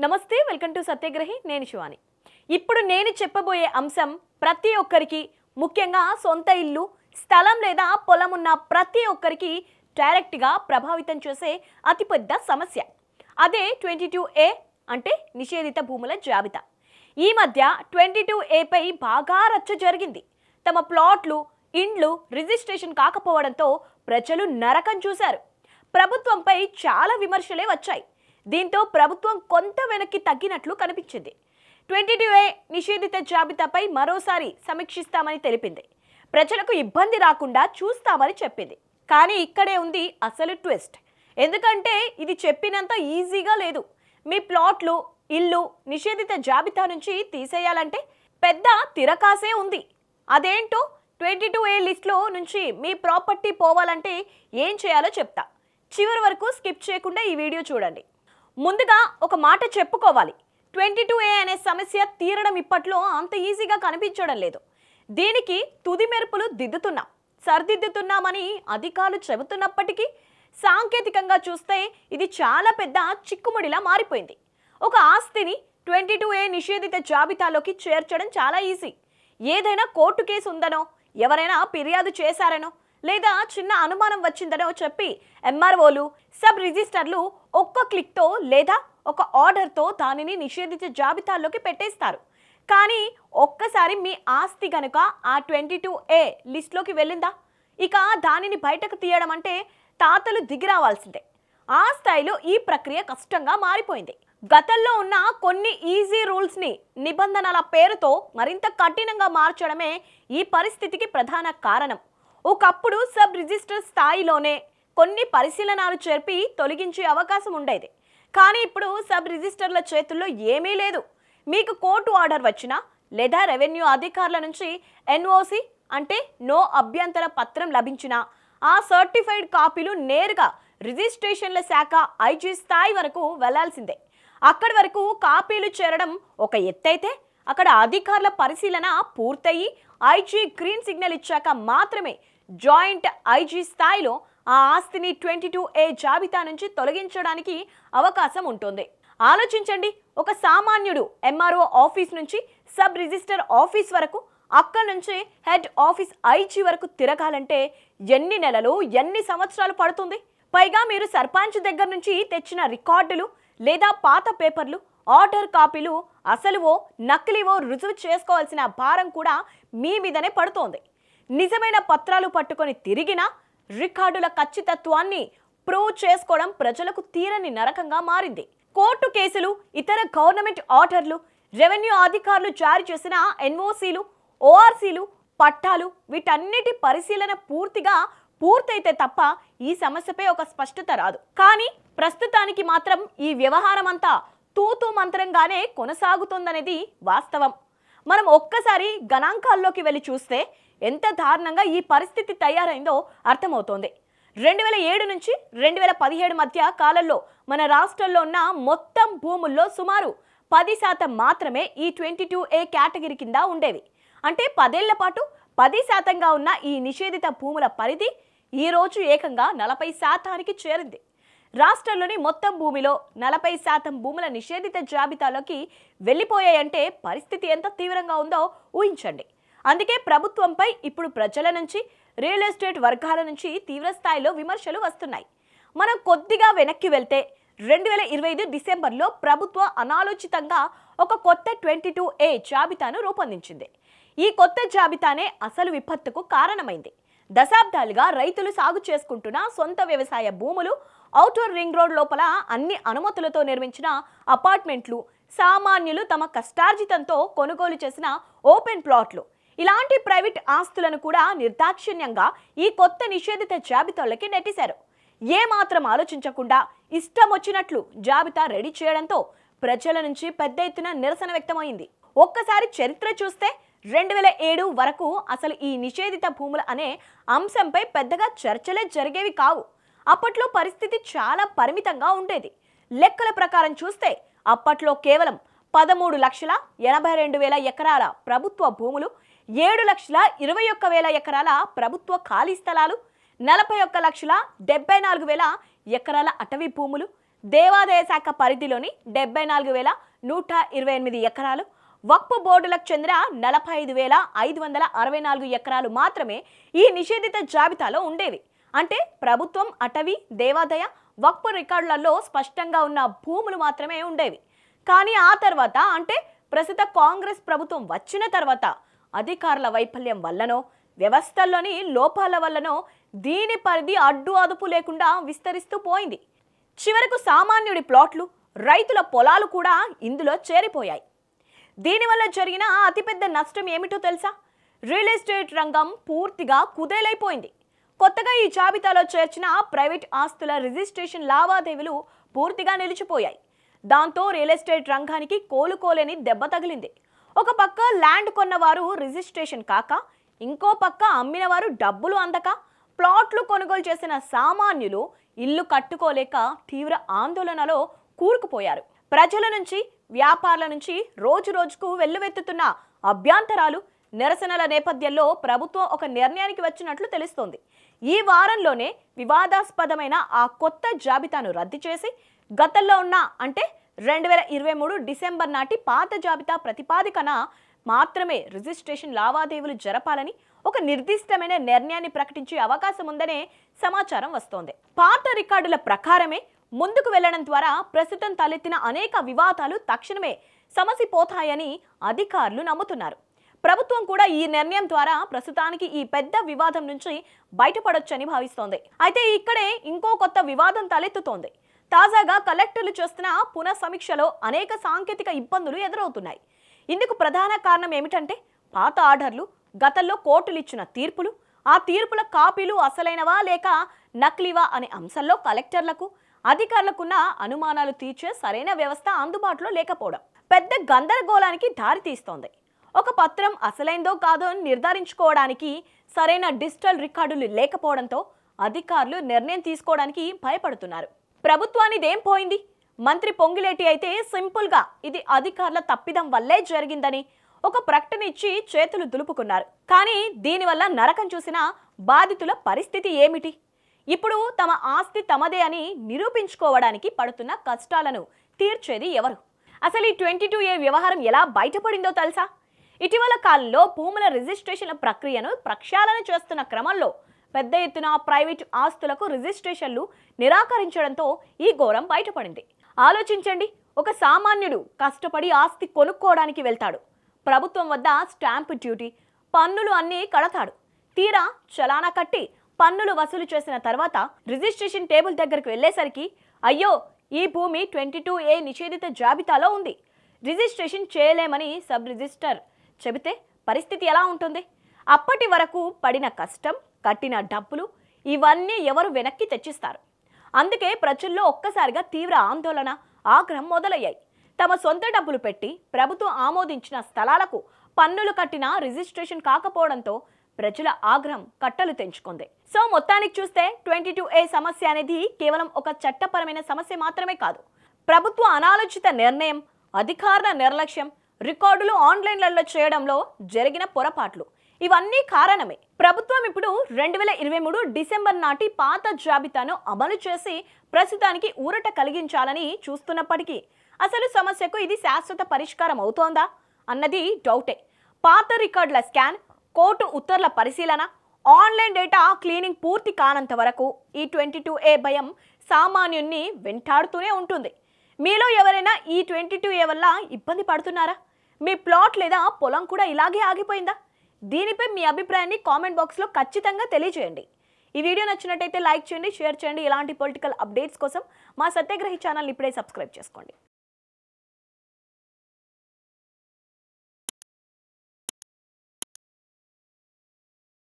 నమస్తే, welcome to సత్యగ్రహి. నేను శివాని. ఇప్పుడు నేను చెప్పబోయే అంశం ప్రతి ఒక్కరికి, ముఖ్యంగా సొంత ఇల్లు, స్థలం లేదా పొలం ఉన్న ప్రతి ఒక్కరికి డైరెక్ట్గా ప్రభావితం చేసే అతిపెద్ద సమస్య. అదే 22A అంటే నిషేధిత భూముల జాబితా. ఈ మధ్య 22A పై బాగా రచ్చ జరిగింది. తమ ప్లాట్లు, ఇండ్లు రిజిస్ట్రేషన్ కాకపోవడంతో ప్రజలు నరకం చూశారు. ప్రభుత్వంపై చాలా విమర్శలే వచ్చాయి. దీంతో ప్రభుత్వం కొంత వెనక్కి తగ్గినట్లు కనిపించింది. 22A నిషేధిత జాబితాపై మరోసారి సమీక్షిస్తామని తెలిపింది. ప్రజలకు ఇబ్బంది రాకుండా చూస్తామని చెప్పింది. కానీ ఇక్కడే ఉంది అసలు ట్విస్ట్. ఎందుకంటే ఇది చెప్పినంత ఈజీగా లేదు. మీ ప్లాట్లు, ఇల్లు నిషేధిత జాబితా నుంచి తీసేయాలంటే పెద్ద తిరకాసే ఉంది. అదేంటో 22A లిస్ట్లో నుంచి మీ ప్రాపర్టీ పోవాలంటే ఏం చేయాలో చెప్తా. చివరి వరకు స్కిప్ చేయకుండా ఈ వీడియో చూడండి. ముందుగా ఒక మాట చెప్పుకోవాలి. 22A అనే సమస్య తీరడం ఇప్పట్లో అంత ఈజీగా కనిపించడం లేదు. దీనికి తుది మెరుపులు సరిదిద్దుతున్నామని అధికారులు చెబుతున్నప్పటికీ సాంకేతికంగా చూస్తే ఇది చాలా పెద్ద చిక్కుముడిలా మారిపోయింది. ఒక ఆస్తిని 22A నిషేధిత జాబితాలోకి చేర్చడం చాలా ఈజీ. ఏదైనా కోర్టు కేసు ఉందనో, ఎవరైనా ఫిర్యాదు చేశారనో, లేదా చిన్న అనుమానం వచ్చిందనో చెప్పి ఎంఆర్ఓలు, సబ్ రిజిస్టర్లు ఒక్క క్లిక్తో లేదా ఒక ఆర్డర్తో దానిని నిషేధిత జాబితాలోకి పెట్టేస్తారు. కానీ ఒక్కసారి మీ ఆస్తి కనుక ఆ 22A లిస్ట్లోకి వెళ్ళిందా, ఇక దానిని బయటకు తీయడం అంటే తాతలు దిగిరావాల్సిందే. ఆ స్థాయిలో ఈ ప్రక్రియ కష్టంగా మారిపోయింది. గతంలో ఉన్న కొన్ని ఈజీ రూల్స్ని నిబంధనల పేరుతో మరింత కఠినంగా మార్చడమే ఈ పరిస్థితికి ప్రధాన కారణం. ఒకప్పుడు సబ్ రిజిస్టర్ స్థాయిలోనే కొన్ని పరిశీలనలు చేర్పి తొలగించే అవకాశం ఉండేది. కానీ ఇప్పుడు సబ్ రిజిస్టర్ల చేతుల్లో ఏమీ లేదు. మీకు కోర్టు ఆర్డర్ వచ్చినా లేదా రెవెన్యూ అధికారుల నుంచి NOC అంటే నో అభ్యంతర పత్రం లభించినా ఆ సర్టిఫైడ్ కాపీలు నేరుగా రిజిస్ట్రేషన్ల శాఖ IG స్థాయి వరకు వెళ్లాల్సిందే. అక్కడి వరకు కాపీలు చేరడం ఒక ఎత్తైతే, అక్కడ అధికారుల పరిశీలన పూర్తయి IG గ్రీన్ సిగ్నల్ ఇచ్చాక మాత్రమే జాయింట్ IG స్థాయిలో ఆ ఆస్తిని 22A జాబితా నుంచి తొలగించడానికి అవకాశం ఉంటుంది. ఆలోచించండి, ఒక సామాన్యుడు MRO ఆఫీస్ నుంచి సబ్ రిజిస్టర్ ఆఫీస్ వరకు, అక్కడి నుంచి హెడ్ ఆఫీస్ IG వరకు తిరగాలంటే ఎన్ని నెలలు, ఎన్ని సంవత్సరాలు పడుతుంది? పైగా మీరు సర్పంచ్ దగ్గర నుంచి తెచ్చిన రికార్డులు లేదా పాత పేపర్లు, ఆర్డర్ కాపీలు అసలువో నకిలీవో రుజువు చేసుకోవాల్సిన భారం కూడా మీ మీదనే పడుతోంది. నిజమైన పత్రాలు పట్టుకొని తిరిగినా రికార్డుల ఖచ్చితత్వాన్ని ప్రూవ్ చేసుకోవడం ప్రజలకు తీరని నరకంగా మారింది. కోర్టు కేసులు, ఇతర గవర్నమెంట్ ఆర్డర్లు, రెవెన్యూ అధికారులు జారీ చేసిన NOCలు, ORCలు, పట్టాలు వీటన్నిటి పరిశీలన పూర్తయితే తప్ప ఈ సమస్యపై ఒక స్పష్టత రాదు. కానీ ప్రస్తుతానికి మాత్రం ఈ వ్యవహారం అంతా తూతూ మంత్రంగానే కొనసాగుతుందనేది వాస్తవం. మనం ఒక్కసారి గణాంకాల్లోకి వెళ్ళి చూస్తే ఎంత దారుణంగా ఈ పరిస్థితి తయారైందో అర్థమవుతోంది. 2007 నుంచి 2017 మధ్య కాలంలో మన రాష్ట్రంలో ఉన్న మొత్తం భూముల్లో సుమారు 10% మాత్రమే ఈ 22A కేటగిరీ కింద ఉండేవి. అంటే 10 ఏళ్ల పాటు 10%గా ఉన్న ఈ నిషేధిత భూముల పరిధి ఈ రోజు ఏకంగా 40%కి చేరింది. రాష్ట్రంలోని మొత్తం భూమిలో 40% భూముల నిషేధిత జాబితాలోకి వెళ్ళిపోయాయంటే పరిస్థితి ఎంత తీవ్రంగా ఉందో ఊహించండి. అందుకే ప్రభుత్వంపై ఇప్పుడు ప్రజల నుంచి, రియల్ ఎస్టేట్ వర్గాల నుంచి తీవ్ర స్థాయిలో విమర్శలు వస్తున్నాయి. మనం కొద్దిగా వెనక్కి వెళ్తే 2025 డిసెంబర్లో ప్రభుత్వం అనాలోచితంగా ఒక కొత్త 22A జాబితాను రూపొందించింది. ఈ కొత్త జాబితానే అసలు విపత్తుకు కారణమైంది. దశాబ్దాలుగా రైతులు సాగు చేసుకుంటున్న సొంత వ్యవసాయ భూములు, ఔటర్ రింగ్ రోడ్ లోపల అన్ని అనుమతులతో నిర్మించిన అపార్ట్మెంట్లు, సామాన్యులు తమ కష్టార్జితంతో కొనుగోలు చేసిన ఓపెన్ ప్లాట్లు, ఇలాంటి ప్రైవేట్ ఆస్తులను కూడా నిర్దాక్షిణ్యంగా ఈ కొత్త నిషేధిత జాబితాలోకి నెట్టేశారు. ఏమాత్రం ఆలోచించకుండా ఇష్టం వచ్చినట్లు జాబితా రెడీ చేయడంతో ప్రజల నుంచి పెద్ద ఎత్తున నిరసన వ్యక్తమైంది. ఒక్కసారి చరిత్ర చూస్తే 2007 వరకు అసలు ఈ నిషేధిత భూములు అనే అంశంపై పెద్దగా చర్చలే జరిగేవి కావు. అప్పట్లో పరిస్థితి చాలా పరిమితంగా ఉండేది. లెక్కల ప్రకారం చూస్తే అప్పట్లో కేవలం 13,82,000 ఎకరాల ప్రభుత్వ భూములు, 7,21,000 ఎకరాల ప్రభుత్వ ఖాళీ స్థలాలు, 41,74,000 ఎకరాల అటవీ భూములు, దేవాదాయ శాఖ పరిధిలోని 74,128 ఎకరాలు, వక్ఫ్ బోర్డులకు చెందిన 45,564 ఎకరాలు మాత్రమే ఈ నిషేధిత జాబితాలో ఉండేవి. అంటే ప్రభుత్వం అటవీ, దేవాదాయ, వక్ఫ్ రికార్డులలో స్పష్టంగా ఉన్న భూములు మాత్రమే ఉండేవి. కానీ ఆ తర్వాత అంటే ప్రస్తుత కాంగ్రెస్ ప్రభుత్వం వచ్చిన తర్వాత అధికారుల వైఫల్యం వల్లనో, వ్యవస్థల్లోని లోపాల వల్లనో దీని పరిధి అడ్డు అదుపు లేకుండా విస్తరిస్తూ పోయింది. చివరకు సామాన్యుడి ప్లాట్లు, రైతుల పొలాలు కూడా ఇందులో చేరిపోయాయి. దీనివల్ల జరిగిన అతిపెద్ద నష్టం ఏమిటో తెలుసా? రియల్ ఎస్టేట్ రంగం పూర్తిగా కుదేలైపోయింది. కొత్తగా ఈ జాబితాలో చేర్చిన ప్రైవేట్ ఆస్తుల రిజిస్ట్రేషన్ లావాదేవీలు పూర్తిగా నిలిచిపోయాయి. దాంతో రియల్ ఎస్టేట్ రంగానికి కోలుకోలేని దెబ్బ తగిలింది. ఒక పక్క ల్యాండ్ కొన్నవారు రిజిస్ట్రేషన్ కాక, ఇంకో పక్క అమ్మిన వారు డబ్బులు అందక, ప్లాట్లు కొనుగోలు చేసిన సామాన్యులు ఇల్లు కట్టుకోలేక తీవ్ర ఆందోళనలో కూరుకుపోయారు. ప్రజల నుంచి, వ్యాపారుల నుంచి రోజు రోజుకు వెల్లువెత్తుతున్న అభ్యంతరాలు, నిరసనల నేపథ్యంలో ప్రభుత్వం ఒక నిర్ణయానికి వచ్చినట్లు తెలుస్తోంది. ఈ వారంలోనే వివాదాస్పదమైన ఆ కొత్త జాబితాను రద్దు చేసి గతంలో ఉన్న అంటే 2023 డిసెంబర్ నాటి పాత జాబితా ప్రతిపాదికన మాత్రమే రిజిస్ట్రేషన్ లావాదేవీలు జరపాలని ఒక నిర్దిష్టమైన నిర్ణయాన్ని ప్రకటించే అవకాశం ఉందనే సమాచారం వస్తోంది. పాత రికార్డుల ప్రకారమే ముందుకు వెళ్లడం ద్వారా ప్రస్తుతం తలెత్తిన అనేక వివాదాలు తక్షణమే సమసిపోతాయని అధికారులు నమ్ముతున్నారు. ప్రభుత్వం కూడా ఈ నిర్ణయం ద్వారా ప్రస్తుతానికి ఈ పెద్ద వివాదం నుంచి బయటపడొచ్చని భావిస్తోంది. అయితే ఇక్కడే ఇంకో కొత్త వివాదం తలెత్తుతోంది. తాజాగా కలెక్టర్లు చేస్తున్న పునఃసమీక్షలో అనేక సాంకేతిక ఇబ్బందులు ఎదురవుతున్నాయి. ఇందుకు ప్రధాన కారణం ఏమిటంటే పాత ఆర్డర్లు, గతంలో కోర్టులు ఇచ్చిన తీర్పులు, ఆ తీర్పుల కాపీలు అసలైనవా లేక నకిలీవా అనే అంశంలో కలెక్టర్లకు, అధికారులకున్న అనుమానాలు తీర్చే సరైన వ్యవస్థ అందుబాటులో లేకపోవడం పెద్ద గందరగోళానికి దారితీస్తోంది. ఒక పత్రం అసలైందో కాదో నిర్ధారించుకోవడానికి సరైన డిజిటల్ రికార్డులు లేకపోవడంతో అధికారులు నిర్ణయం తీసుకోవడానికి భయపడుతున్నారు. ప్రభుత్వానిదేం పోయింది? మంత్రి పొంగిలేటి అయితే సింపుల్గా ఇది అధికారుల తప్పిదం వల్లే జరిగిందని ఒక ప్రకటన ఇచ్చి చేతులు దులుపుకున్నారు. కానీ దీనివల్ల నరకం చూసిన బాధితుల పరిస్థితి ఏమిటి? ఇప్పుడు తమ ఆస్తి తమదే అని నిరూపించుకోవడానికి పడుతున్న కష్టాలను తీర్చేది ఎవరు? అసలు ఈ 22A వ్యవహారం ఎలా బయటపడిందో తెలుసా? ఇటీవల కాలంలో భూముల రిజిస్ట్రేషన్ల ప్రక్రియను ప్రక్షాళన చేస్తున్న క్రమంలో పెద్ద ఎత్తున ప్రైవేట్ ఆస్తులకు రిజిస్ట్రేషన్లు నిరాకరించడంతో ఈ ఘోరం బయటపడింది. ఆలోచించండి, ఒక సామాన్యుడు కష్టపడి ఆస్తి కొనుక్కోవడానికి వెళ్తాడు. ప్రభుత్వం వద్ద స్టాంపు డ్యూటీ, పన్నులు అన్నీ కడతాడు. తీరా చలానా కట్టి పన్నులు వసూలు చేసిన తర్వాత రిజిస్ట్రేషన్ టేబుల్ దగ్గరకు వెళ్ళేసరికి అయ్యో ఈ భూమి 22A నిషేధిత జాబితాలో ఉంది, రిజిస్ట్రేషన్ చేయలేమని సబ్ రిజిస్టర్ చెబితే పరిస్థితి ఎలా ఉంటుంది? అప్పటి వరకు పడిన కష్టం, కట్టిన డబ్బులు ఇవన్నీ ఎవరు వెనక్కి తెచ్చిస్తారు? అందుకే ప్రజల్లో ఒక్కసారిగా తీవ్ర ఆందోళన, ఆగ్రహం మొదలయ్యాయి. తమ సొంత డబ్బులు పెట్టి ప్రభుత్వం ఆమోదించిన స్థలాలకు పన్నులు కట్టినా రిజిస్ట్రేషన్ కాకపోవడంతో ప్రజల ఆగ్రహం కట్టలు తెంచుకుంది. సో మొత్తానికి చూస్తే 22A సమస్య అనేది కేవలం ఒక చట్టపరమైన సమస్య మాత్రమే కాదు. ప్రభుత్వ అనాలోచిత నిర్ణయం, అధికారుల నిర్లక్ష్యం, రికార్డులు ఆన్లైన్లలో చేయడంలో జరిగిన పొరపాట్లు ఇవన్నీ కారణమే. ప్రభుత్వం ఇప్పుడు 2023 డిసెంబర్ నాటి పాత జాబితాను అమలు చేసి ప్రస్తుతానికి ఊరట కలిగించాలని చూస్తున్నప్పటికీ అసలు సమస్యకు ఇది శాశ్వత పరిష్కారం అవుతోందా అన్నది డౌటే. పాత రికార్డుల స్కాన్, కోర్టు ఉత్తర్వుల పరిశీలన, ఆన్లైన్ డేటా క్లీనింగ్ పూర్తి కానంత వరకు ఈ 22A భయం సామాన్యుణ్ణి వెంటాడుతూనే ఉంటుంది. మీలో ఎవరైనా ఈ 22A వల్ల ఇబ్బంది పడుతున్నారా? మీ ప్లాట్ లేదా పొలం కూడా ఇలాగే ఆగిపోయిందా? దీనిపై మీ అభిప్రాయాన్ని కామెంట్ బాక్స్లో ఖచ్చితంగా తెలియజేయండి. ఈ వీడియో నచ్చినట్టయితే లైక్ చేయండి, షేర్ చేయండి. ఇలాంటి పొలిటికల్ అప్డేట్స్ కోసం మా సత్యాగ్రహి ఛానల్ ఇప్పుడే సబ్స్క్రైబ్ చేసుకోండి.